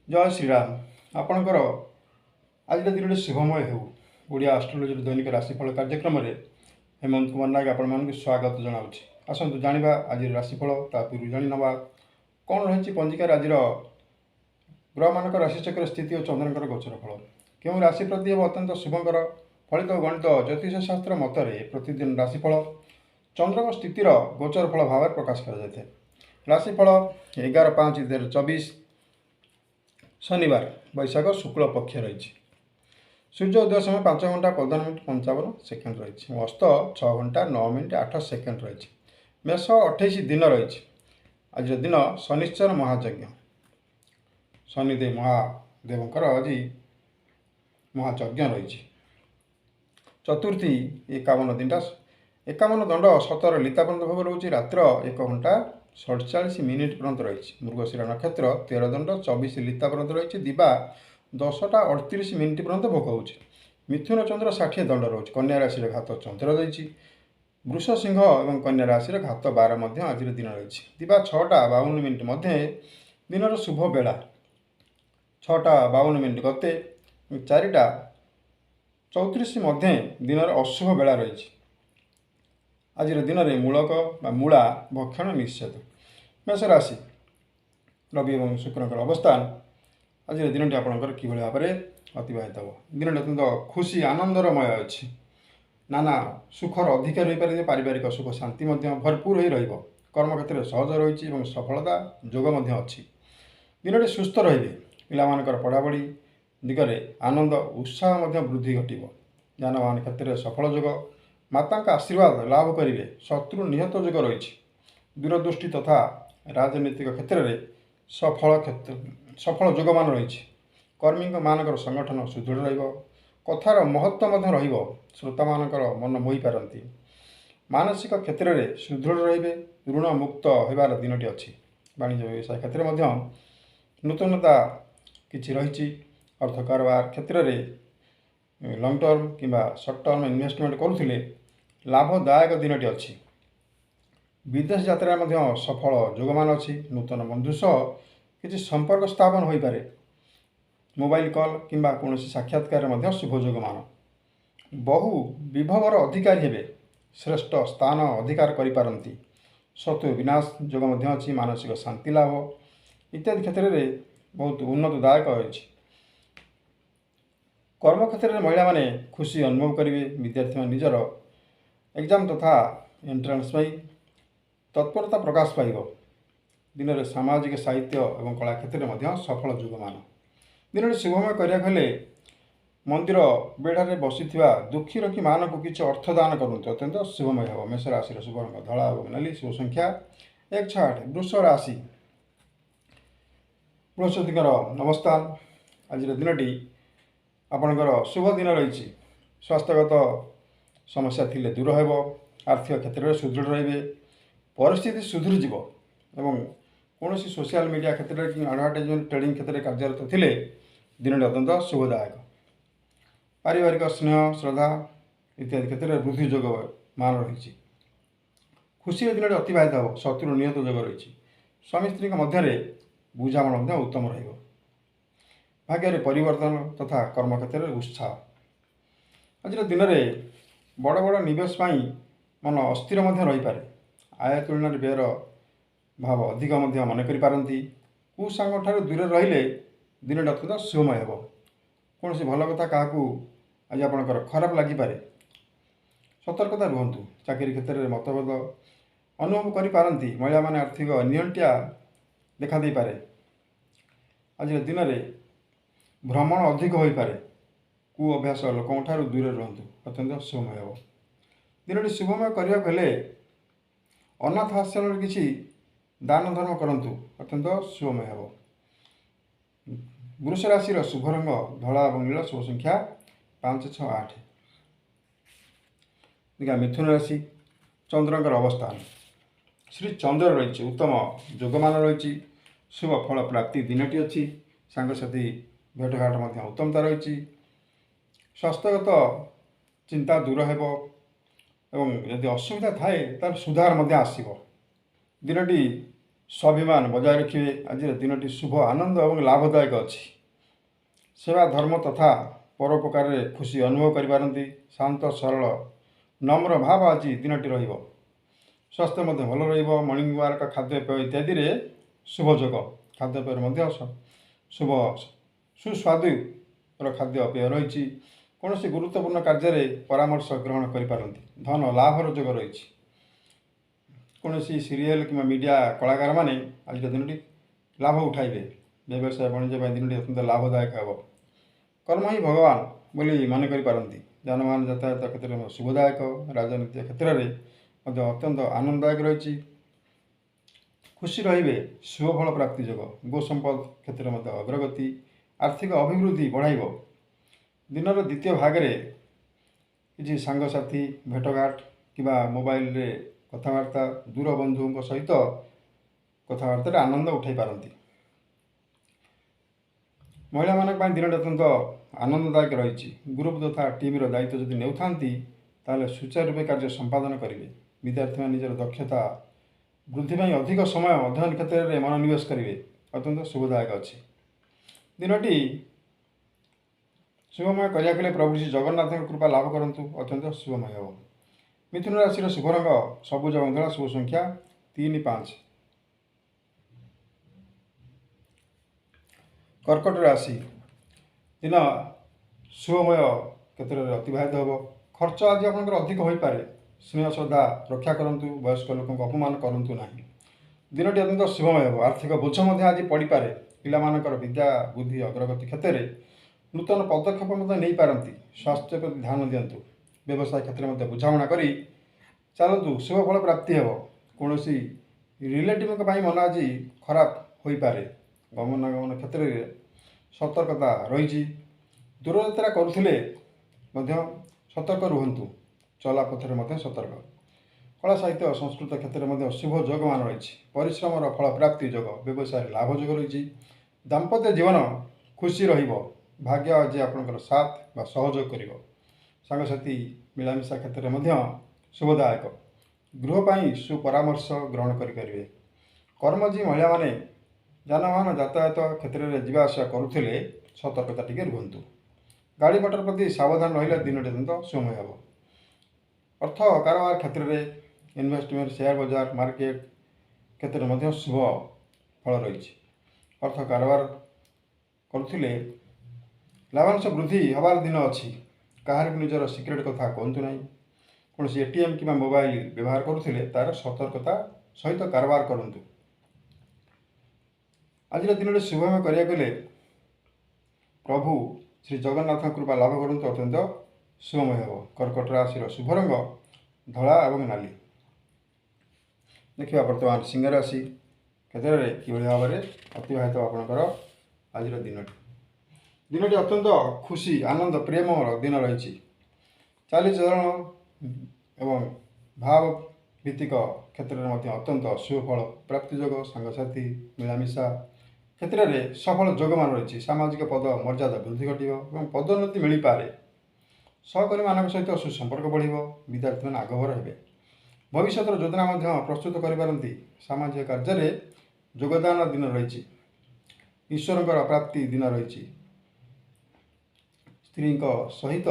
जय श्रीराम। आपणकर आज दिन शुभमय हो ओडिया आस्ट्रोलोजी दैनिक राशिफल कार्यक्रम में हेमंत कुमार नायक आपण स्वागत जनावि। आसतु जाना आज राशिफल ता पूर्व जाणी ना कौन रही पंजिकार आज ग्रह मान राशिचक्र स्थिति और चंद्रकर गोचर फल क्यों राशि प्रति अत्यंत शुभंकर फलित गणित ज्योतिष शास्त्र मतरे प्रतिदिन राशिफल चंद्र स्थितिर गोचर फल भाव प्रकाश कर राशिफल 11/5/2024 शनिवार वैशाख शुक्ल पक्ष रही। सूर्य उदय समय 5 घंटा 15 मिनट 55 सेकेंड रही। अस्त 6 घंटा 9 मिनट 8 सेकेंड रही। मेष 28 दिन रही। आज दिन शनिश्चर महायज्ञ शनिदेव महादेवंकर आज महायज्ञ रही। चतुर्थी 51 दंड 17 लीतापर्यंत भोग रोचे। रात्र 1 घंटा 47 मिनिट पर्यंत रही। मृगशिरा नक्षत्र 13 दंड 24 लीता पर्यंत रही। दिवा 10टा 38 मिनिट पर्यंत भोग हो। मिथुन चंद्र 60 दंड रोचे। कन्या राशि घात चंद्र रही। वृष सिंह और कन्या राशि घात 12 आज दिन रही। दिवा 6टा 52 मिनिट मध्य दिन शुभ बेला 6टा 52 मिनिट गते 4टा 34 मध्य दिन अशुभ बेला रही। आज दिन में मूलक मूला भक्षण निषेध। मेष राशि रवि और शुक्र अवस्थान आज दिन आपंकर कि भाव में अतिबाहित हो। दिन अत्यंत खुशी आनंदरमय अच्छी नाना सुखर अधिकार हो पारे। पारिवारिक सुख शांति भरपूर हो रही। कर्मक्षेत्र सहज रही और सफलता जोग अच्छी। दिन सुस्थ रे पाकर पढ़ापढ़ी दिगरे आनंद उत्साह वृद्धि घटव। जानवाहन क्षेत्र में सफल जोग माता आशीर्वाद लाभ करेंगे। शत्रु निहत जोग रही। दूरदृष्टि तथा राजनीतिक क्षेत्र में सफल जोगमान रही। कर्मी मानकर संगठन सुदृढ़ रथार महत्व श्रोता मानकर मन मोहि पारती। मानसिक क्षेत्र में सुदृढ़ रे ऋण मुक्त होबार दिन अच्छी। वाणिज्य व्यवसाय क्षेत्र में नूतनता किसी रही। अर्थ कारोबार क्षेत्र में लंग टर्म कि सर्ट टर्म इन्वेस्टमेंट करुले लाभदायक दिन अच्छी। विदेश यात्रा सफल जोगमान अच्छी। नूतन बंधु सह किसी संपर्क स्थापन हो पारे। मोबाइल कॉल कि कौन साक्षात्कार शुभ जोगमान। बहु विभवर अधिकारी हे श्रेष्ठ स्थान अधिकार करिपारंती। शत्रु विनाश जोग अच्छी। मानसिक शांति लाभ इत्यादि क्षेत्र में बहुत उन्नतदायक अच्छी। कर्म क्षेत्र में महिला माने खुशी अनुभव करेंगे। विद्यार्थी निजर एग्जाम तथा एंट्रांस तत्परता प्रकाश पाइब। दिन में सामाजिक साहित्य और कला क्षेत्र में सफल जोगमान। दिन में शुभमय करने मंदिर बेढ़े बसी दुखी रखी मान को किसी अर्थ दान करूँ अत्यंत शुभमय हो। मेष राशि शुभ रंग धला और नाली। शुभ संख्या 168। वृष राशि बृहस्पति अवस्थान आज दिनटी आपणकर शुभ दिन रही। स्वास्थ्यगत समस्या थिले दूर हो। आर्थिक क्षेत्र में सुदृढ़ रे परिस्थिति सुधुरी जीव। कौन सोशल मीडिया क्षेत्र में कि एडवर्टाइजमेंट ट्रेडिंग क्षेत्र में कार्यरत थिले दिन अत्यंत शुभदायक। पारिवारिक स्नेह श्रद्धा इत्यादि क्षेत्र में वृद्धि जोग मान रही। खुशी दिन अतिबाहित हो। शत्रु निहत जोग रही। स्वामी स्त्री मध्य बुझामण उत्तम रही। भाग्य परिवर्तन तथा कर्म क्षेत्र में उत्साह। आज दिन में बड़ बड़ निवेश मन अस्थिर रही पारे। आय तुलन में व्ययर भाव अधिक मन करी। कुसांग ठार दूर रहिले दिन अत्यंत शुभमय हो। कौन भल कथा क्या आज आपंकर खराब लगिपारे। सतर्कता रुहतु। चाकरी क्षेत्र में मतभेद अनुभव करी। महिला माने आर्थिक नियंटिया देखा दे पारे। आज दिन में भ्रमण अधिक हो पारे। कु अभ्यास लोकों ठार दूर रुहतु अत्यंत शुभमय हो। दिन शुभमय करने अनाथ आश्रम किसी दान धर्म करंतु अत्यंत शुभमय हो। वृष राशि शुभ रंग धला और नील। शुभ संख्या 5, 6, 8। देखा मिथुन राशि चंद्रकर अवस्थान श्री चंद्र रही। उत्तम जोगमान रही। शुभ फल प्राप्ति दिनटी अच्छी। सांगसाथी भेटघाट उत्तमता रही। स्वास्थ्यगत चिंता दूर हो। यदि असुविधा थाए तार सुधार आसब। दिनटी स्वाभिमान बजाय रखिए। आज दिनटी शुभ आनंद और लाभदायक अच्छी। सेवा धर्म तथा परोपकार खुशी अनुभव करिपारंती। शांत सरल नम्र भाव आज दिनटी रहिबो। स्वास्थ्य मध्य भल रहिबो। मॉर्निंग वॉक खाद्यपेय इत्यादि शुभ जोग। खाद्यपेय मध्य शुभ सुस्वादु खाद्यपेय रही। कौन गुरुत्वपूर्ण कार्य परामर्श ग्रहण करिपारंती। धन लाभर जोग रही। कौन सीरियल कि मीडिया कलाकार मैंने आज दिनटी लाभ उठाइबे। व्यवसाय वाणिज्य दिनटी अत्यंत लाभदायक हे। कर्म ही भगवान बोली मन करिपारंती। जानवाहन यातायात क्षेत्र में शुभदायक। राजनीति क्षेत्र में अत्यंत आनंददायक रही। खुशी रे शुभ फल प्राप्ति जोग। गो संपद क्षेत्र में अग्रगति। आर्थिक अभिवृद्धि बढ़ाइब। दिनर द्वितीय भाग में किसी सांगसाथी भेटघाट कि मोबाइल रे कथबार्ता दूर बंधु सहित कथबार्ता आनंद उठाई पारती। महिला मान दिन अत्यंत आनंददायक रही। ग्रुप तथा टीम दायित्व जदि ने सुचारू रूपे कार्य संपादन करेंगे। विद्यार्थी में निजर दक्षता वृद्धि अधिक समय अध्ययन क्षेत्र में मनोनिवेश करेंगे। अत्यंत शुभदायक अच्छी। दिनटी शुभमय करने प्रभु श्री जगन्नाथ कृपा लाभ करूँ। अत्यंत शुभमय हो। मिथुन राशि शुभ रंग सबुज बंधला। शुभ संख्या 3, 5। कर्कट राशि दिन शुभमय क्षेत्र में अतिवाहित हो। खर्च आज आप अधिक हो पारे। स्नेह श्रद्धा रक्षा करूँ। वयस्क लोक अपमान करूँ ना। दिनटी अत्यंत शुभमय हो। आर्थिक बोझ आज पड़ पारे। पिलामानकर विद्या बुद्धि अग्रगति क्षेत्र में नूतन पदक्षेप नहीं पारती। स्वास्थ्य प्रति ध्यान दिंतु। व्यवसाय क्षेत्र में बुझाणा कर चलतु। शुभ फल प्राप्ति हे। कौन रिलेटिव मन आज खराब हो पारे। गमनागमन क्षेत्र में सतर्कता रही। दूरयात्रा करुले सतर्क रुहतु। चला पथर में सतर्क। कला साहित्य संस्कृत क्षेत्र में शुभ जोग मान रही। परिश्रम फल प्राप्ति जोग। व्यवसाय लाभ जोग रही। दाम्पत्य जीवन खुशी रहिबो। भाग्य आज आपंकर साथ व सहयोग कर। सांगसाथी मिलामिशा क्षेत्र में शुभदायक। गृहपाई सुपरामर्श ग्रहण करेंगे। कर्मजी महिला माने जानवाहन यातायात क्षेत्र में जावासा करुले सतर्कता टिके रुहतु। गाड़ी मटर प्रति सावधान रही दिन अत्यंत शुभमय हो। अर्थ कारोबार क्षेत्र में इन्वेस्टमेंट शेयर बाजार मार्केट क्षेत्र में शुभ फल रही। अर्थ कारोबार करुले लाभांश वृद्धि हबार दिन अच्छी। कहार निजर सिक्रेट कथा कहतु ना। कौन एटीएम कि मोबाइल व्यवहार करुले तार सतर्कता सहित कारोबार करूँ। आज दिन शुभमय करने प्रभु श्री जगन्नाथ कृपा लाभ करूँ। अत्यंत शुभमय हो। कर्कट राशि शुभ रंग धला और नाली। देखा बर्तमान सिंह राशि क्षेत्र में कि भाव में अतिवाहित आपणकर आज दिनटी अत्यंत खुशी आनंद प्रेम दिन रही। चालीचलन एवं भाव भित्तिक क्षेत्र में अत्यंत शुभ फल प्राप्ति जोग। सांगसाथी मिलामिशा क्षेत्र में सफल जोग मान रही। सामाजिक पद मर्यादा वृद्धि घटो। पदोन्नति मिल पारे। सहकर्मी मान सहित सुसंपर्क बढ़। विद्यार्थी मैंने आगभर हे। भविष्य योजना प्रस्तुत करें। सामाजिक कार्य योगदान दिन रही। ईश्वर प्राप्ति दिन रही। स्त्री सहित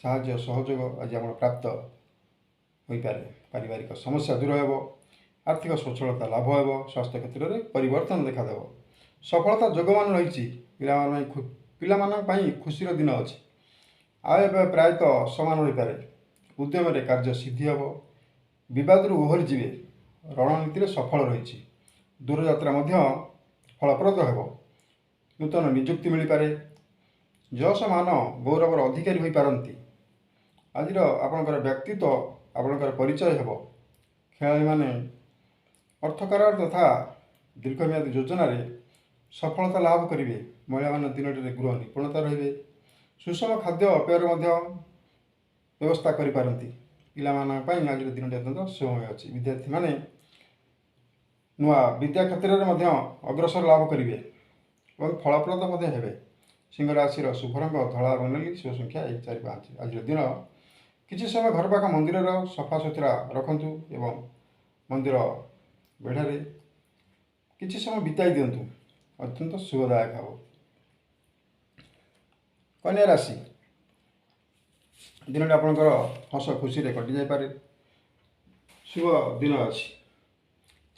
साहाय्य सहयोग आज आप प्राप्त हो पारे। पारिवारिक समस्या दूर हो। आर्थिक स्वच्छलता लाभ हो। स्वास्थ्य क्षेत्र में परिवर्तन देखा। सफलता जोगमान रही। पिला खुशी दिन अच्छी। आय व्यय प्रायतः समान हो पारे। उद्यम कार्य सिद्धि हे। बद ओहरी जी रणनीति सफल रही। दूरयात्रा फलप्रद हो। नूतन निजुक्ति मिल पारे। जश मान गौरवर अधिकारी हो पारती। आज आपणकर व्यक्तित्व आपणकर परिचय हे। खेलाड़ी माने अर्थकार तथा दीर्घम्यादी योजना सफलता लाभ करेंगे। महिला मान दिन गृह निपुणता रही। सुषम खाद्य पेयर व्यवस्था करें। पाई आज दिन अत्यंत शुभमय अच्छी। विद्यार्थी माने नुआ विद्या क्षेत्र में अग्रसर लाभ करेंगे और फलप्रद हे। सिंह राशि शुभ रंग धला और नाली। शुभ संख्या 1, 4, 5। आज दिन किसी समय घर पाख मंदिर सफा सुतरा रखु एवं मंदिर ବେଢ଼ାରେ କିଛି ସମୟ ବିତାଇ ଦିଅନ୍ତୁ, ଅତ୍ୟନ୍ତ ଶୁଭଦାୟକ ହେବ। କନ୍ୟା ରାଶି, ଦିନଟି ଆପଣଙ୍କର ହସ ଖୁସିରେ କଟିଯାଇପାରେ। ଶୁଭ ଦିନ ଅଛି।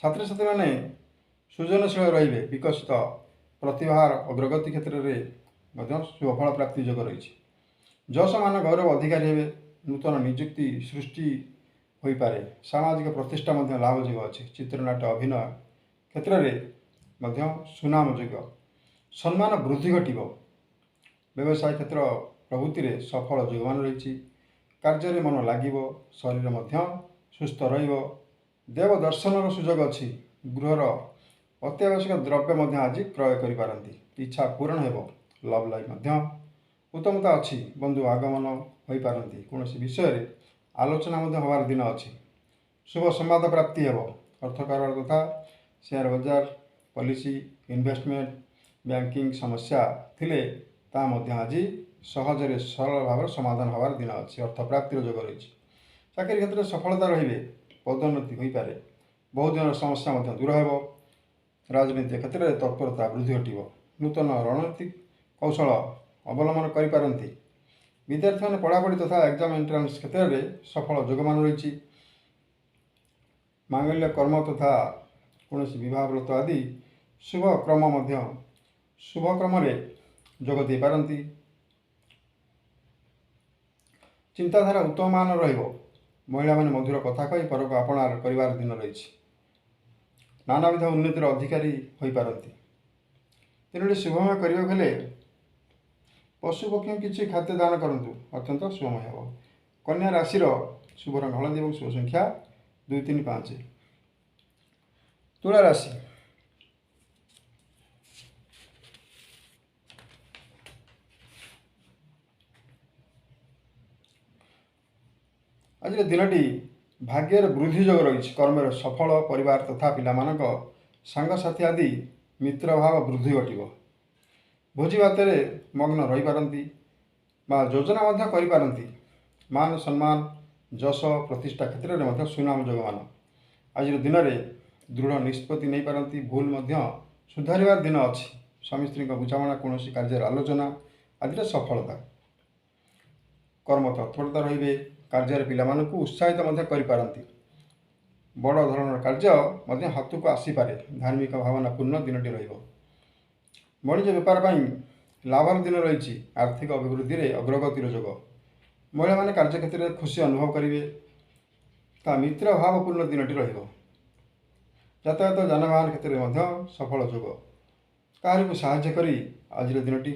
ଛାତ୍ରଛାତ୍ରୀମାନେ ସୃଜନଶୀଳ ରହିବେ। ବିକଶିତ ପ୍ରତିଭାର ଅଗ୍ରଗତି କ୍ଷେତ୍ରରେ ମଧ୍ୟ ଶୁଭଫଳ ପ୍ରାପ୍ତି ଯୋଗ ରହିଛି। ଯଶମାନ ଗୌରବ ଅଧିକାରୀ ହେବେ। ନୂତନ ନିଯୁକ୍ତି ସୃଷ୍ଟି ହୋଇପାରେ। ସାମାଜିକ ପ୍ରତିଷ୍ଠା ମଧ୍ୟ ଲାଭ ଯୋଗ ଅଛି। ଚିତ୍ରନାଟ୍ୟ ଅଭିନୟ କ୍ଷେତ୍ରରେ ମଧ୍ୟ ସୁନାମ ଯୋଗ, ସମ୍ମାନ ବୃଦ୍ଧି ଘଟିବ। ବ୍ୟବସାୟ କ୍ଷେତ୍ର ପ୍ରଭୃତିରେ ସଫଳ ଯୋଗମାନ ରହିଛି। କାର୍ଯ୍ୟରେ ମନ ଲାଗିବ। ଶରୀର ମଧ୍ୟ ସୁସ୍ଥ ରହିବ। ଦେବ ଦର୍ଶନର ସୁଯୋଗ ଅଛି। ଗୃହର ଅତ୍ୟାବଶ୍ୟକ ଦ୍ରବ୍ୟ ମଧ୍ୟ ଆଜି କ୍ରୟ କରିପାରନ୍ତି। ଇଚ୍ଛା ପୂରଣ ହେବ। ଲଭ୍ ଲାଇଫ୍ ମଧ୍ୟ ଉତ୍ତମତା ଅଛି। ବନ୍ଧୁ ଆଗମନ ହୋଇପାରନ୍ତି। କୌଣସି ବିଷୟରେ ଆଲୋଚନା ମଧ୍ୟ ହେବାର ଦିନ ଅଛି। ଶୁଭ ସମ୍ବାଦ ପ୍ରାପ୍ତି ହେବ। ଅର୍ଥ କାରବାର ତଥା ସେୟାର ବଜାର, ପଲିସି, ଇନଭେଷ୍ଟମେଣ୍ଟ, ବ୍ୟାଙ୍କିଂ ସମସ୍ୟା ଥିଲେ ତାହା ମଧ୍ୟ ଆଜି ସହଜରେ ସରଳ ଭାବରେ ସମାଧାନ ହେବାର ଦିନ ଅଛି। ଅର୍ଥ ପ୍ରାପ୍ତିର ଯୋଗ ରହିଛି। ଚାକିରି କ୍ଷେତ୍ରରେ ସଫଳତା ରହିବେ। ପଦୋନ୍ନତି ହୋଇପାରେ। ବହୁ ଦିନର ସମସ୍ୟା ମଧ୍ୟ ଦୂର ହେବ। ରାଜନୈତିକ କ୍ଷେତ୍ରରେ ତତ୍ପରତା ବୃଦ୍ଧି ଘଟିବ। ନୂତନ ରଣନୀତି କୌଶଳ ଅବଲମ୍ବନ କରିପାରନ୍ତି। ବିଦ୍ୟାର୍ଥୀମାନେ ପଢ଼ାପଢ଼ି ତଥା ଏକ୍ଜାମ ଏଣ୍ଟ୍ରାନ୍ସ କ୍ଷେତ୍ରରେ ସଫଳ ଯୋଗମାନ ରହିଛି। ମାଙ୍ଗଲ୍ୟ କର୍ମ ତଥା କୌଣସି ବିବାହ ବ୍ରତ ଆଦି ଶୁଭ କ୍ରମରେ ଯୋଗ ଦେଇପାରନ୍ତି। ଚିନ୍ତାଧାରା ଉତ୍ତମ ମାନ ରହିବ। ମହିଳାମାନେ ମଧୁର କଥା କହି ପରକୁ ଆପଣାର କରିବାର ଦିନ ରହିଛି। ନାନାବିଧ ଉନ୍ନତିର ଅଧିକାରୀ ହୋଇପାରନ୍ତି। ଦିନଟି ଶୁଭମୟ କରିବାକୁ ହେଲେ ପଶୁପକ୍ଷୀଙ୍କୁ କିଛି ଖାଦ୍ୟ ଦାନ କରନ୍ତୁ, ଅତ୍ୟନ୍ତ ଶୁଭମୟ ହେବ। କନ୍ୟା ରାଶିର ଶୁଭ ରଙ୍ଗ ହଳଦୀ ଏବଂ ଶୁଭ ସଂଖ୍ୟା 2, 3, 5। ତୁଳା ରାଶି, ଆଜିର ଦିନଟି ଭାଗ୍ୟର ବୃଦ୍ଧି ଯୋଗ ରହିଛି। କର୍ମରେ ସଫଳ, ପରିବାର ତଥା ପିଲାମାନଙ୍କ ସାଙ୍ଗସାଥି ଆଦି ମିତ୍ରଭାବ ବୃଦ୍ଧି ଘଟିବ। ଭୋଜି ଭାତରେ ମଗ୍ନ ରହିପାରନ୍ତି ବା ଯୋଜନା ମଧ୍ୟ କରିପାରନ୍ତି। ମାନ ସମ୍ମାନ, ଯଶ, ପ୍ରତିଷ୍ଠା କ୍ଷେତ୍ରରେ ମଧ୍ୟ ସୁନାମ ଯୋଗମାନ। ଆଜିର ଦିନରେ ଦୃଢ଼ ନିଷ୍ପତ୍ତି ନେଇପାରନ୍ତି। ଭୁଲ ମଧ୍ୟ ସୁଧାରିବାର ଦିନ ଅଛି। ସ୍ୱାମୀ ସ୍ତ୍ରୀଙ୍କ ବୁଝାମଣା, କୌଣସି କାର୍ଯ୍ୟର ଆଲୋଚନା ଆଦିର ସଫଳତା। କର୍ମ ତତ୍ପରତା ରହିବେ। କାର୍ଯ୍ୟରେ ପିଲାମାନଙ୍କୁ ଉତ୍ସାହିତ ମଧ୍ୟ କରିପାରନ୍ତି। ବଡ଼ ଧରଣର କାର୍ଯ୍ୟ ମଧ୍ୟ ହାତକୁ ଆସିପାରେ। ଧାର୍ମିକ ଭାବନା ପୂର୍ଣ୍ଣ ଦିନଟି ରହିବ। ବାଣିଜ୍ୟ ବେପାର ପାଇଁ ଲାଭର ଦିନ ରହିଛି। ଆର୍ଥିକ ଅଭିବୃଦ୍ଧିରେ ଅଗ୍ରଗତିର ଯୋଗ। ମହିଳାମାନେ କାର୍ଯ୍ୟକ୍ଷେତ୍ରରେ ଖୁସି ଅନୁଭବ କରିବେ। ତାହା ମିତ୍ର ଭାବପୂର୍ଣ୍ଣ ଦିନଟି ରହିବ। ଯାତାୟାତ ଯାନବାହନ କ୍ଷେତ୍ରରେ ମଧ୍ୟ ସଫଳ ଯୋଗ। କାହାରିକୁ ସାହାଯ୍ୟ କରି ଆଜିର ଦିନଟି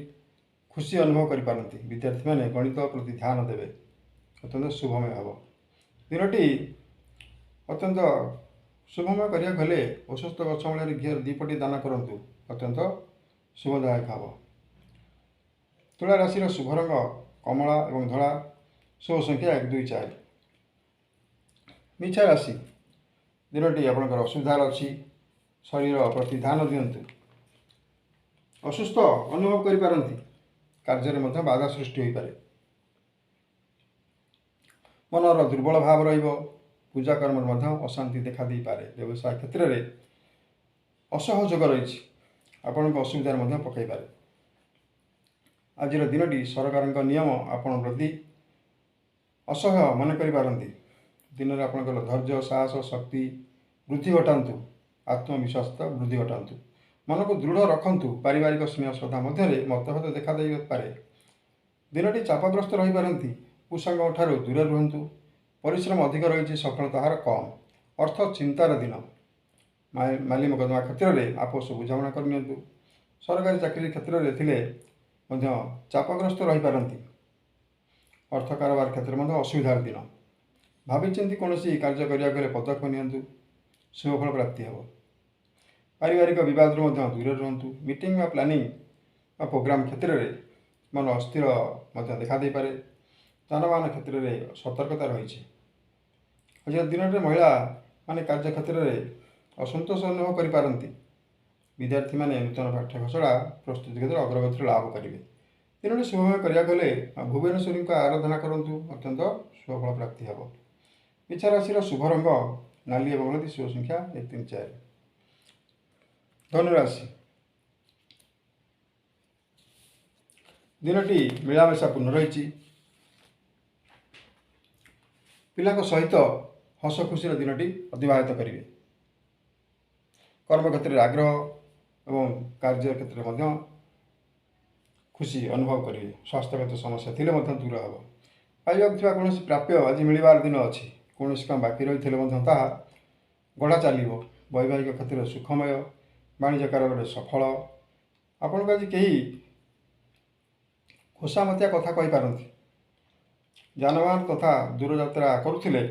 ଖୁସି ଅନୁଭବ କରିପାରନ୍ତି। ବିଦ୍ୟାର୍ଥୀମାନେ ଗଣିତ ପ୍ରତି ଧ୍ୟାନ ଦେବେ। ଅତ୍ୟନ୍ତ ଶୁଭମୟ ହେବ। ଦିନଟି ଅତ୍ୟନ୍ତ ଶୁଭମୟ କରିବାକୁ ହେଲେ ଅଶ୍ୱତ୍ଥ ଗଛ ମୂଳରେ ଘିଅର 2 ପଟି ଦାନ କରନ୍ତୁ, ଅତ୍ୟନ୍ତ ଶୁଭଦାୟକ ହେବ। ତୁଳା ରାଶିର ଶୁଭ ରଙ୍ଗ କମଳା ଏବଂ ଧଳା। ଶୁଭ ସଂଖ୍ୟା 1, 2, 4। ମିଛା ରାଶି, ଦିନଟି ଆପଣଙ୍କର ଅସୁବିଧାରେ ଅଛି। ଶରୀର ପ୍ରତି ଧ୍ୟାନ ଦିଅନ୍ତୁ। ଅସୁସ୍ଥ ଅନୁଭବ କରିପାରନ୍ତି। କାର୍ଯ୍ୟରେ ମଧ୍ୟ ବାଧା ସୃଷ୍ଟି ହୋଇପାରେ। ମନର ଦୁର୍ବଳ ଭାବ ରହିବ। ପୂଜା କର୍ମରେ ମଧ୍ୟ ଅଶାନ୍ତି ଦେଖାଦେଇପାରେ। ବ୍ୟବସାୟ କ୍ଷେତ୍ରରେ ଅସହଯୋଗ ରହିଛି। ଆପଣଙ୍କ ଅସୁବିଧାରେ ମଧ୍ୟ ପକାଇପାରେ। ଆଜିର ଦିନଟି ସରକାରଙ୍କ ନିୟମ ଆପଣ ପ୍ରତି ଅସହ୍ୟ ମନେ କରିପାରନ୍ତି। ଦିନରେ ଆପଣଙ୍କର ଧୈର୍ଯ୍ୟ, ସାହସ, ଶକ୍ତି ବୃଦ୍ଧି ଘଟାନ୍ତୁ। ଆତ୍ମବିଶ୍ୱାସ ବୃଦ୍ଧି ଘଟାନ୍ତୁ। ମନକୁ ଦୃଢ଼ ରଖନ୍ତୁ। ପାରିବାରିକ ସ୍ନେହ ଶ୍ରଦ୍ଧା ମଧ୍ୟରେ ମତଭେଦ ଦେଖାଦେଇପାରେ। ଦିନଟି ଚାପଗ୍ରସ୍ତ ରହିପାରନ୍ତି। କୁସଙ୍ଗଙ୍କ ଠାରୁ ଦୂରରେ ରୁହନ୍ତୁ। ପରିଶ୍ରମ ଅଧିକ ରହିଛି। ସଫଳତା ହାର କମ୍। ଅର୍ଥ ଚିନ୍ତାର ଦିନ। ମାଲି ମକଦ୍ଦମା କ୍ଷେତ୍ରରେ ଆପୋଷ ବୁଝାମଣା କରିନିଅନ୍ତୁ। ସରକାରୀ ଚାକିରି କ୍ଷେତ୍ରରେ ଥିଲେ ମଧ୍ୟ ଚାପଗ୍ରସ୍ତ ରହିପାରନ୍ତି। ଅର୍ଥ କାରବାର କ୍ଷେତ୍ରରେ ମଧ୍ୟ ଅସୁବିଧାର ଦିନ। ଭାବିଚିନ୍ତି କୌଣସି କାର୍ଯ୍ୟ କରିବାକୁ ହେଲେ ପଦକ୍ଷେପ ନିଅନ୍ତୁ। ଶୁଭଫଳ ପ୍ରାପ୍ତି ହେବ। ପାରିବାରିକ ବିବାଦରୁ ମଧ୍ୟ ଦୂରରେ ରୁହନ୍ତୁ। ମିଟିଂ ବା ପ୍ଲାନିଂ ବା ପ୍ରୋଗ୍ରାମ କ୍ଷେତ୍ରରେ ମନ ଅସ୍ଥିର ମଧ୍ୟ ଦେଖାଦେଇପାରେ। ଯାନବାହନ କ୍ଷେତ୍ରରେ ସତର୍କତା ରହିଛି। ଆଜିର ଦିନରେ ମହିଳାମାନେ କାର୍ଯ୍ୟ କ୍ଷେତ୍ରରେ ଅସନ୍ତୋଷ ଅନୁଭବ କରିପାରନ୍ତି। ବିଦ୍ୟାର୍ଥୀମାନେ ନୂତନ ପାଠ୍ୟ ଖସଡ଼ା ପ୍ରସ୍ତୁତି କ୍ଷେତ୍ରରେ ଅଗ୍ରଗତିର ଲାଭ କରିବେ। ଦିନଟି ଶୁଭମୟ କରିବାକୁ ହେଲେ ଭୁବନେଶ୍ୱରୀଙ୍କ ଆରାଧନା କରନ୍ତୁ, ଅତ୍ୟନ୍ତ ଶୁଭଫଳ ପ୍ରାପ୍ତି ହେବ। ମିଛା ରାଶିର ଶୁଭ ରଙ୍ଗ ନାଲି ଏବଂ ହଳଦୀ ଶୁଭ ସଂଖ୍ୟା 1 3 4। ଧନୁରାଶି ଦିନଟି ମିଳାମିଶା ପୂର୍ଣ୍ଣ ରହିଛି। ପିଲାଙ୍କ ସହିତ ହସ ଖୁସିର ଦିନଟି ଅତିବାହିତ କରିବେ। କର୍ମକ୍ଷେତ୍ରରେ ଆଗ୍ରହ ଏବଂ କାର୍ଯ୍ୟ କ୍ଷେତ୍ରରେ ମଧ୍ୟ ଖୁସି ଅନୁଭବ କରିବେ। ସ୍ୱାସ୍ଥ୍ୟଗତ ସମସ୍ୟା ଥିଲେ ମଧ୍ୟ ଦୂର ହେବ। ପାଇବାକୁ ଥିବା କୌଣସି ପ୍ରାପ୍ୟ ଆଜି ମିଳିବାର ଦିନ ଅଛି। କୌଣସି କାମ ବାକି ରହିଥିଲେ ମଧ୍ୟ ତାହା ଗଢ଼ା ଚାଲିବ। ବୈବାହିକ କ୍ଷେତ୍ରରେ ସୁଖମୟ, ବାଣିଜ୍ୟ କାରବାରରେ ସଫଳ। ଆପଣଙ୍କୁ ଆଜି କେହି ଖୋସାମତିଆ କଥା କହିପାରନ୍ତି। ଯାନବାହନ ତଥା ଦୂରଯାତ୍ରା କରୁଥିଲେ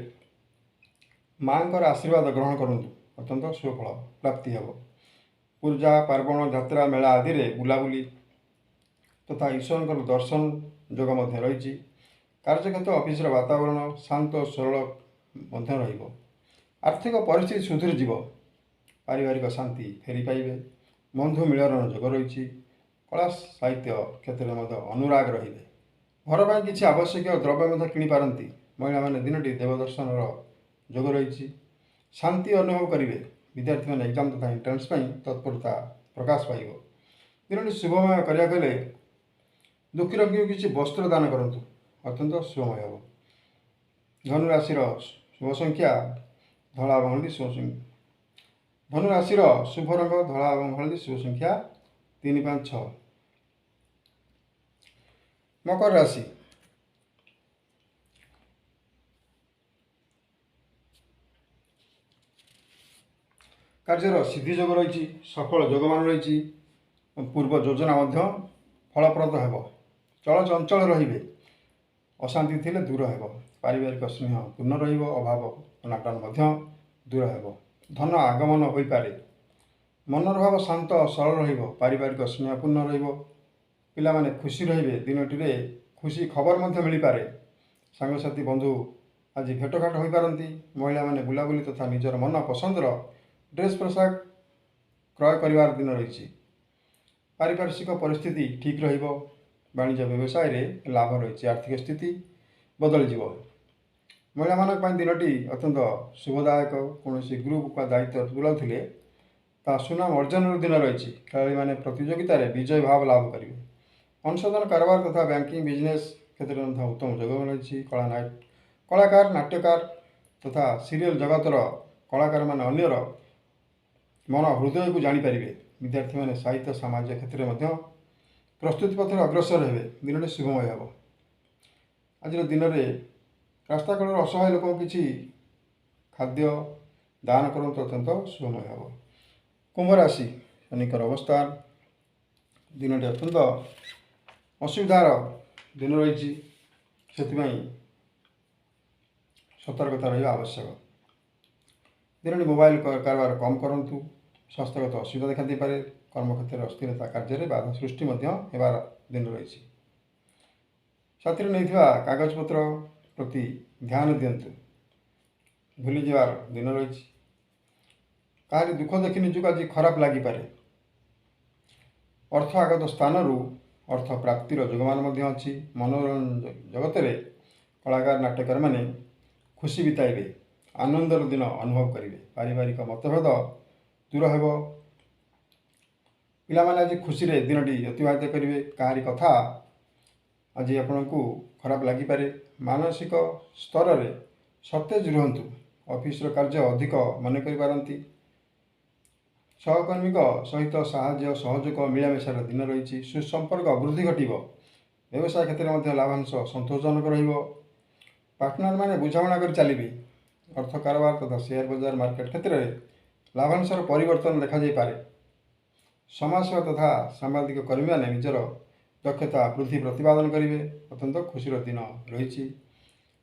ମାଙ୍କର ଆଶୀର୍ବାଦ ଗ୍ରହଣ କରନ୍ତୁ। ଅତ୍ୟନ୍ତ ସୁଫଳ ପ୍ରାପ୍ତି ହେବ। ପୂଜା ପାର୍ବଣ ଯାତ୍ରା ମେଳା ଆଦିରେ ବୁଲାବୁଲି ତଥା ଈଶ୍ୱରଙ୍କର ଦର୍ଶନ ଯୋଗ ମଧ୍ୟ ରହିଛି। କାର୍ଯ୍ୟକ୍ଷେତ୍ର ଅଫିସର ବାତାବରଣ ଶାନ୍ତ ସରଳ ମଧ୍ୟ ରହିବ। ଆର୍ଥିକ ପରିସ୍ଥିତି ସୁଧୁରିଯିବ। ପାରିବାରିକ ଶାନ୍ତି ଫେରି ପାଇବେ। ବନ୍ଧୁ ମିଳନର ଯୋଗ ରହିଛି। କଳା ସାହିତ୍ୟ କ୍ଷେତ୍ରରେ ମଧ୍ୟ ଅନୁରାଗ ରହିବେ। ଘର ପାଇଁ କିଛି ଆବଶ୍ୟକୀୟ ଦ୍ରବ୍ୟ ମଧ୍ୟ କିଣିପାରନ୍ତି। ମହିଳାମାନେ ଦିନଟି ଦେବଦର୍ଶନର ଯୋଗ ରହିଛି। ଶାନ୍ତି ଅନୁଭବ କରିବେ। ବିଦ୍ୟାର୍ଥୀମାନେ ଏକ୍ଜାମ୍ ତଥା ଏଣ୍ଟ୍ରାନ୍ସ ପାଇଁ ତତ୍ପରତା ପ୍ରକାଶ ପାଇବ। ଦିନଟି ଶୁଭମୟ କରିବାକୁ ହେଲେ ଦୁଃଖୀ ରୋଗୀକୁ କିଛି ବସ୍ତ୍ର ଦାନ କରନ୍ତୁ। ଅତ୍ୟନ୍ତ ଶୁଭମୟ ହେବ। ଧନୁରାଶିର ଶୁଭ ସଂଖ୍ୟା ଧଳା ଏବଂ ହଳଦୀ ଶୁଭ ସଂଖ୍ୟା। ଧନୁରାଶିର ଶୁଭ ରଙ୍ଗ ଧଳା ଏବଂ ହଳଦୀ ଶୁଭ ସଂଖ୍ୟା 3 5 6। ମକର ରାଶି କାର୍ଯ୍ୟର ସିଦ୍ଧି ଯୋଗ ରହିଛି। ସଫଳ ଯୋଗମାନ ରହିଛି। ପୂର୍ବ ଯୋଜନା ମଧ୍ୟ ଫଳପ୍ରଦ ହେବ। ଚଳଚଞ୍ଚଳ ରହିବେ। ଅଶାନ୍ତି ଥିଲେ ଦୂର ହେବ। ପାରିବାରିକ ସ୍ନେହ ପୂର୍ଣ୍ଣ ରହିବ। ଅଭାବ ଅନାଟନ ମଧ୍ୟ ଦୂର ହେବ। ଧନ ଆଗମନ ହୋଇପାରେ। ମନର ଭାବ ଶାନ୍ତ ସରଳ ରହିବ। ପାରିବାରିକ ସ୍ନେହ ପୂର୍ଣ୍ଣ ରହିବ। ପିଲାମାନେ ଖୁସି ରହିବେ। ଦିନଟିରେ ଖୁସି ଖବର ମଧ୍ୟ ମିଳିପାରେ। ସାଙ୍ଗସାଥି ବନ୍ଧୁ ଆଜି ଭେଟଘାଟ ହୋଇପାରନ୍ତି। ମହିଳାମାନେ ବୁଲାବୁଲି ତଥା ନିଜର ମନ ପସନ୍ଦର ଡ୍ରେସ୍ ପୋଷାକ କ୍ରୟ କରିବାର ଦିନ ରହିଛି। ପାରିପାର୍ଶ୍ୱିକ ପରିସ୍ଥିତି ଠିକ୍ ରହିବ। ବାଣିଜ୍ୟ ବ୍ୟବସାୟରେ ଲାଭ ରହିଛି। ଆର୍ଥିକ ସ୍ଥିତି ବଦଳିଯିବ। ମହିଳାମାନଙ୍କ ପାଇଁ ଦିନଟି ଅତ୍ୟନ୍ତ ଶୁଭଦାୟକ। କୌଣସି ଗ୍ରୁପ୍ ବା ଦାୟିତ୍ୱ ତୁଲାଉଥିଲେ ତାହା ସୁନାମ ଅର୍ଜନର ଦିନ ରହିଛି। ଖେଳାଳିମାନେ ପ୍ରତିଯୋଗିତାରେ ବିଜୟ ଭାବ ଲାଭ କରିବେ। ଅଂଶଧନ କାରବାର ତଥା ବ୍ୟାଙ୍କିଂ ବିଜନେସ୍ କ୍ଷେତ୍ରରେ ମଧ୍ୟ ଉତ୍ତମ ଯୋଗ ରହିଛି। କଳାକାର ନାଟ୍ୟକାର ତଥା ସିରିଏଲ ଜଗତର କଳାକାରମାନେ ଅନ୍ୟର ମନ ହୃଦୟକୁ ଜାଣିପାରିବେ। ବିଦ୍ୟାର୍ଥୀମାନେ ସାହିତ୍ୟ ସାମାଜିକ କ୍ଷେତ୍ରରେ ମଧ୍ୟ ପ୍ରସ୍ତୁତି ପଥରେ ଅଗ୍ରସର ହେବେ। ଦିନଟି ଶୁଭମୟ ହେବ। ଆଜିର ଦିନରେ ରାସ୍ତାକଡ଼ରେ ଅସହାୟ ଲୋକଙ୍କୁ କିଛି ଖାଦ୍ୟ ଦାନ କରନ୍ତୁ। ଅତ୍ୟନ୍ତ ଶୁଭମୟ ହେବ। କୁମ୍ଭ ରାଶି ଶନିଙ୍କର ଅବସ୍ଥାନ ଦିନଟି ଅତ୍ୟନ୍ତ ଅସୁବିଧାର ଦିନ ରହିଛି। ସେଥିପାଇଁ ସତର୍କତା ରହିବା ଆବଶ୍ୟକ। ଦିନଟି ମୋବାଇଲ କାରବାର କମ୍ କରନ୍ତୁ। ସ୍ୱାସ୍ଥ୍ୟଗତ ଅସୁବିଧା ଦେଖା ଦେଇପାରେ। କର୍ମକ୍ଷେତ୍ରରେ ଅସ୍ଥିରତା କାର୍ଯ୍ୟରେ ବାଧା ସୃଷ୍ଟି ମଧ୍ୟ ହେବାର ଦିନ ରହିଛି। ସାଥିରେ ନେଇଥିବା କାଗଜପତ୍ର ପ୍ରତି ଧ୍ୟାନ ଦିଅନ୍ତୁ। ଭୁଲିଯିବାର ଦିନ ରହିଛି। କାହାରି ଦୁଃଖ ଦେଖି ନିଜକୁ ଆଜି ଖରାପ ଲାଗିପାରେ। ଅର୍ଥ ଆଗତ ସ୍ଥାନରୁ ଅର୍ଥ ପ୍ରାପ୍ତିର ଯୋଗମାନ ମଧ୍ୟ ଅଛି। ମନୋରଞ୍ଜନ ଜଗତରେ କଳାକାର ନାଟ୍ୟକାରମାନେ ଖୁସି ବିତାଇବେ। ଆନନ୍ଦର ଦିନ ଅନୁଭବ କରିବେ। ପାରିବାରିକ ମତଭେଦ ଦୂର ହେବ। ପିଲାମାନେ ଆଜି ଖୁସିରେ ଦିନଟି ଅତିବାହିତ କରିବେ। କାହାରି କଥା ଆଜି ଆପଣଙ୍କୁ ଖରାପ ଲାଗିପାରେ। ମାନସିକ ସ୍ତରରେ ସତେଜ ରୁହନ୍ତୁ। ଅଫିସର କାର୍ଯ୍ୟ ଅଧିକ ମନେ କରିପାରନ୍ତି। ସହକର୍ମୀଙ୍କ ସହିତ ସାହାଯ୍ୟ ସହଯୋଗ ମିଳାମିଶାର ଦିନ ରହିଛି। ସୁସମ୍ପର୍କ ବୃଦ୍ଧି ଘଟିବ। ବ୍ୟବସାୟ କ୍ଷେତ୍ରରେ ମଧ୍ୟ ଲାଭାଂଶ ସନ୍ତୋଷଜନକ ରହିବ। ପାର୍ଟନରମାନେ ବୁଝାମଣା କରି ଚାଲିବେ। ଅର୍ଥ କାରବାର ତଥା ସେୟାର ବଜାର ମାର୍କେଟ କ୍ଷେତ୍ରରେ ଲାଭାଂଶର ପରିବର୍ତ୍ତନ ଦେଖାଯାଇପାରେ। ସମାଜସେବା ତଥା ସାମ୍ବାଦିକ କର୍ମୀମାନେ ନିଜର ଦକ୍ଷତା ବୃଦ୍ଧି ପ୍ରତିପାଦନ କରିବେ। ଅତ୍ୟନ୍ତ ଖୁସିର ଦିନ ରହିଛି।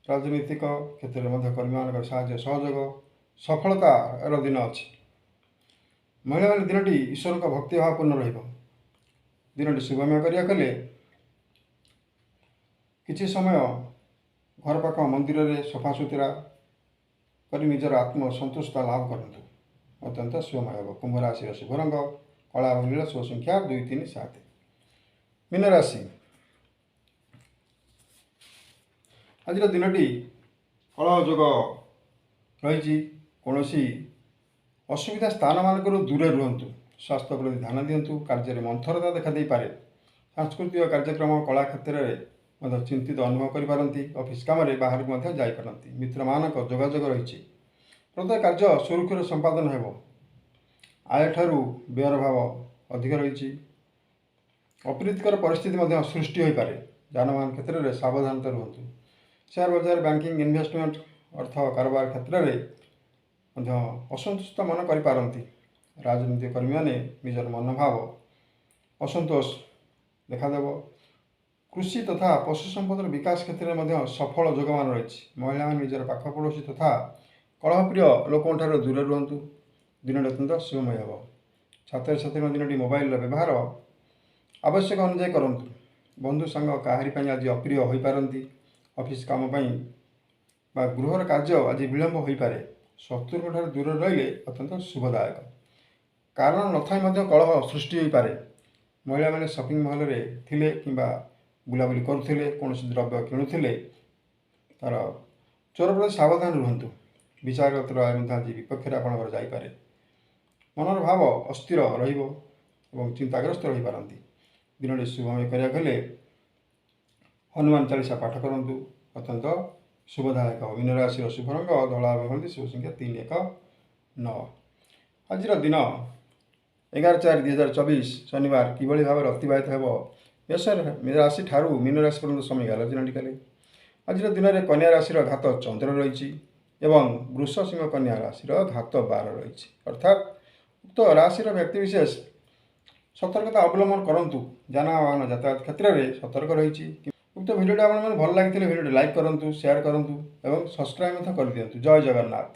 ରାଜନୈତିକ କ୍ଷେତ୍ରରେ ମଧ୍ୟ କର୍ମୀମାନଙ୍କର ସାହାଯ୍ୟ ସହଯୋଗ ସଫଳତାର ଦିନ ଅଛି। ମହିଳାମାନେ ଦିନଟି ଈଶ୍ୱରଙ୍କ ଭକ୍ତିଭାବପୂର୍ଣ୍ଣ ରହିବ। ଦିନଟି ଶୁଭମୟ କରିବାକୁ ହେଲେ କିଛି ସମୟ ଘର ପାଖ ମନ୍ଦିରରେ ସଫାସୁତୁରା କରି ନିଜର ଆତ୍ମସନ୍ତୁଷ୍ଟତା ଲାଭ କରନ୍ତୁ। ଅତ୍ୟନ୍ତ ଶୁଭମୟ ହେବ। କୁମ୍ଭ ରାଶିର ଶୁଭ ରଙ୍ଗ କଳା ଏବଂ ନୀଳ ଶୁଭ ସଂଖ୍ୟା 2 3 7। ମୀନ ରାଶି ଆଜିର ଦିନଟି କଳହ ଯୋଗ ରହିଛି। କୌଣସି ଅସୁବିଧା ସ୍ଥାନମାନଙ୍କରୁ ଦୂରରେ ରୁହନ୍ତୁ। ସ୍ୱାସ୍ଥ୍ୟ ପ୍ରତି ଧ୍ୟାନ ଦିଅନ୍ତୁ। କାର୍ଯ୍ୟରେ ମନ୍ଥରତା ଦେଖାଦେଇପାରେ। ସାଂସ୍କୃତିକ କାର୍ଯ୍ୟକ୍ରମ କଳା କ୍ଷେତ୍ରରେ ମଧ୍ୟ ଚିନ୍ତିତ ଅନୁଭବ କରିପାରନ୍ତି। ଅଫିସ୍ କାମରେ ବାହାରକୁ ମଧ୍ୟ ଯାଇପାରନ୍ତି। ମିତ୍ରମାନଙ୍କ ଯୋଗାଯୋଗ ରହିଛି। ପ୍ରତ୍ୟେକ କାର୍ଯ୍ୟ ସୁରୁଖୁରୁରେ ସମ୍ପାଦନ ହେବ। ଆୟଠାରୁ ବ୍ୟୟର ଭାବ ଅଧିକ ରହିଛି। ଅପ୍ରୀତିକର ପରିସ୍ଥିତି ମଧ୍ୟ ସୃଷ୍ଟି ହୋଇପାରେ। ଯାନବାହନ କ୍ଷେତ୍ରରେ ସାବଧାନତା ରୁହନ୍ତୁ। ସେୟାର ବଜାର, ବ୍ୟାଙ୍କିଂ, ଇନଭେଷ୍ଟମେଣ୍ଟ, ଅର୍ଥ କାରବାର କ୍ଷେତ୍ରରେ ମଧ୍ୟ ଅସନ୍ତୁଷ୍ଟ ମନେ କରିପାରନ୍ତି। ରାଜନୈତିକ କର୍ମୀମାନେ ନିଜର ମନୋଭାବ ଅସନ୍ତୋଷ ଦେଖାଦେବ। କୃଷି ତଥା ପଶୁ ସମ୍ପଦର ବିକାଶ କ୍ଷେତ୍ରରେ ମଧ୍ୟ ସଫଳ ଯୋଗମାନ ରହିଛି। ମହିଳାମାନେ ନିଜର ପାଖ ପଡ଼ୋଶୀ ତଥା କଳହପ୍ରିୟ ଲୋକଙ୍କଠାରୁ ଦୂରରେ ରୁହନ୍ତୁ। ଦିନଟି ଅତ୍ୟନ୍ତ ଶୁଭମୟ ହେବ। ଛାତ୍ରଛାତ୍ରୀଙ୍କ ଦିନଟି ମୋବାଇଲର ବ୍ୟବହାର ଆବଶ୍ୟକ ଅନୁଯାୟୀ କରନ୍ତୁ। ବନ୍ଧୁ ସାଙ୍ଗ କାହାରି ପାଇଁ ଆଜି ଅପ୍ରିୟ ହୋଇପାରନ୍ତି। ଅଫିସ୍ କାମ ପାଇଁ ବା ଗୃହର କାର୍ଯ୍ୟ ଆଜି ବିଳମ୍ବ ହୋଇପାରେ। ଶତ୍ରୁଙ୍କଠାରୁ ଦୂରରେ ରହିଲେ ଅତ୍ୟନ୍ତ ଶୁଭଦାୟକ। କାରଣ ନଥାଇ ମଧ୍ୟ କଳହ ସୃଷ୍ଟି ହୋଇପାରେ। ମହିଳାମାନେ ସପିଂ ମହଲରେ ଥିଲେ କିମ୍ବା ବୁଲାବୁଲି କରୁଥିଲେ, କୌଣସି ଦ୍ରବ୍ୟ କିଣୁଥିଲେ, ତା'ର ଚୋର ପ୍ରତି ସାବଧାନ ରୁହନ୍ତୁ। ବିଚାରଗତ ରାୟ ମଧ୍ୟ ଆଜି ବିପକ୍ଷରେ ଆପଣଙ୍କର ଯାଇପାରେ। ମନର ଭାବ ଅସ୍ଥିର ରହିବ ଏବଂ ଚିନ୍ତାଗ୍ରସ୍ତ ରହିପାରନ୍ତି। ଦିନଟି ଶୁଭମୟ କରିବାକୁ ହେଲେ ହନୁମାନ ଚାଳିଶା ପାଠ କରନ୍ତୁ। ଅତ୍ୟନ୍ତ ଶୁଭଦାୟକ। ମୀନ ରାଶିର ଶୁଭ ରଙ୍ଗ ଧଳା ଏବଂ ହଳଦୀ, ଶୁଭ ସଂଖ୍ୟା 319। ଆଜିର ଦିନ 11/4/2024 ଶନିବାର କିଭଳି ଭାବରେ ଅତିବାହିତ ହେବ? ମେଷ ରାଶି ଠାରୁ ମୀନ ରାଶି ପର୍ଯ୍ୟନ୍ତ ସମୟ ଆଲୋଚନାଟି କଲେ। ଆଜିର ଦିନରେ କନ୍ୟା ରାଶିର ଘାତ ଚନ୍ଦ୍ର ରହିଛି ଏବଂ ବୃଷ ସିଂହ କନ୍ୟା ରାଶିର ଘାତ 12 ରହିଛି। ଅର୍ଥାତ୍ ଉକ୍ତ ରାଶିର ବ୍ୟକ୍ତିବିଶେଷ ସତର୍କତା ଅବଲମ୍ବନ କରନ୍ତୁ। ଯାନବାହନ ଯାତାୟାତ କ୍ଷେତ୍ରରେ ସତର୍କ ରହିଛି। ଉକ୍ତ ଭିଡ଼ିଓଟି ଆପଣମାନଙ୍କୁ ଭଲ ଲାଗିଥିଲେ ଭିଡ଼ିଓଟି ଲାଇକ୍ କରନ୍ତୁ, ସେୟାର କରନ୍ତୁ ଏବଂ ସବସ୍କ୍ରାଇବ୍ ମଧ୍ୟ କରିଦିଅନ୍ତୁ। ଜୟ ଜଗନ୍ନାଥ।